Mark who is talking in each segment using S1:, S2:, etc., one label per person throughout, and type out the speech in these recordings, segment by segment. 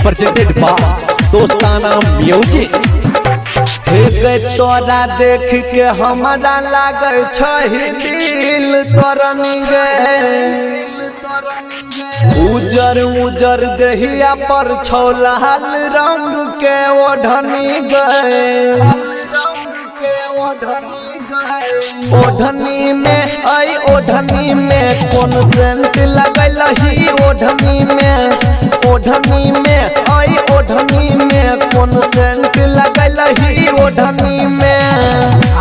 S1: presented by दोस्ताना music.
S2: तोरा देख के हमारा लागे छही दिल तोरनी गे, उजर उजर देहिया पर छौ लाल रंग के ओढ़नी गए, ओढ़नी में आई ओढ़नी में कौन सेंट लगल ही ओढ़नी में, ओढ़नी में आई ओढ़नी में कौन सेंट लगल ही ओढ़नी में।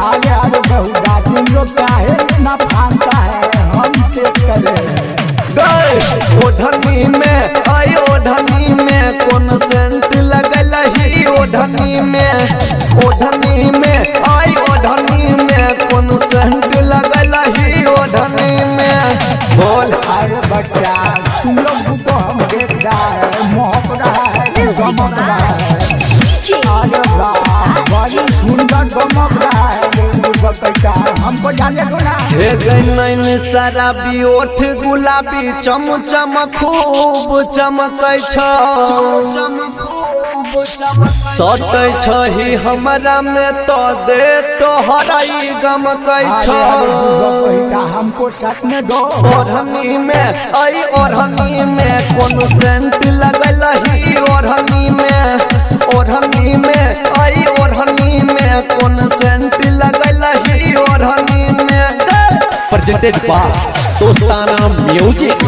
S3: आगे आगे बहुदा तुम लोग काहे ना भानता है हम चेक करें।
S2: ओढ़नी में आई ओढ़नी में कौन सेंट लगल ही ओढ़नी में, ओढ़नी में आई ओढ़नी में कौन सेंट लगल ही ओढ़नी में। बोल
S3: अरे बच्चा तुम लोग को हम देख रहा है, मोहक रहा है, गमक रहा है। अरे वाह बड़ी सुंदर गमक रहा है बच्चा, हमको जाने दो ना।
S2: नैन शराबी ओठ गुलाबी चम चम खूब चमकै सटै छही हमरा में तो दे तोहराई गमकै
S3: हमको सटने दो।
S2: ओढ़नी में आई ओढ़नी में कौन सेंट लगल ही ओढ़नी में, ओढ़नी में आई ओढ़नी में कौन सेंट लगल ही ओढ़नी में।
S1: presented by दोस्ताना म्यूजिक।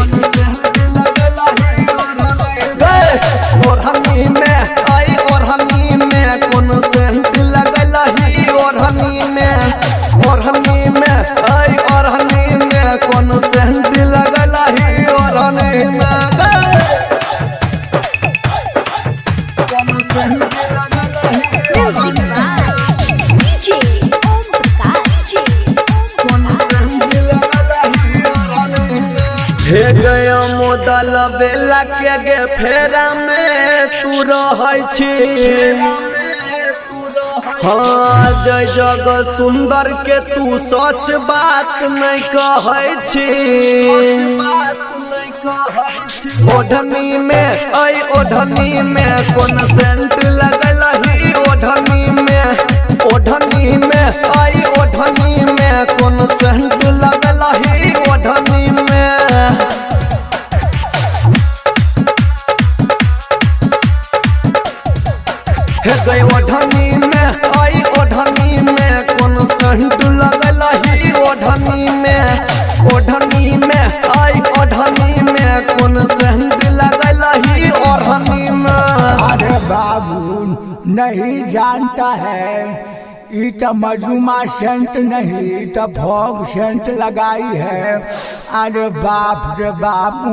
S2: ओढ़नी में आई ओढ़नी में कौन सेंट लगल ही ओढ़नी में, ओढ़नी में आई ओढ़नी में कौन सेंट लगल ही ओढ़नी में। कौन सेंट लगल ही ओढ़नी में, हे गया मोदल बेला के गे फेरा में तू रहै छी। हाँ जय जग सुंदर के तू सच बात नहीं कहै छी। ओढ़नी में आई ओढ़नी में कौन सेंट लगल ही ओढ़नी में, ओढ़नी में आई ओढ़नी में कौन सेंट लगल ही ओढ़नी में। हे गई ओढ़नी में आई ओढ़नी में कौन सेंट लगल ही ओढ़नी में, ओढ़नी में आई ओढ़नी में कौन सेंट लगल ही ओढ़नी में।
S3: अरे बाबू नहीं जानता है, इटा मजुमा सेंट नहीं इटा भोग सेंट लगाई है। अरे बाप रे बाप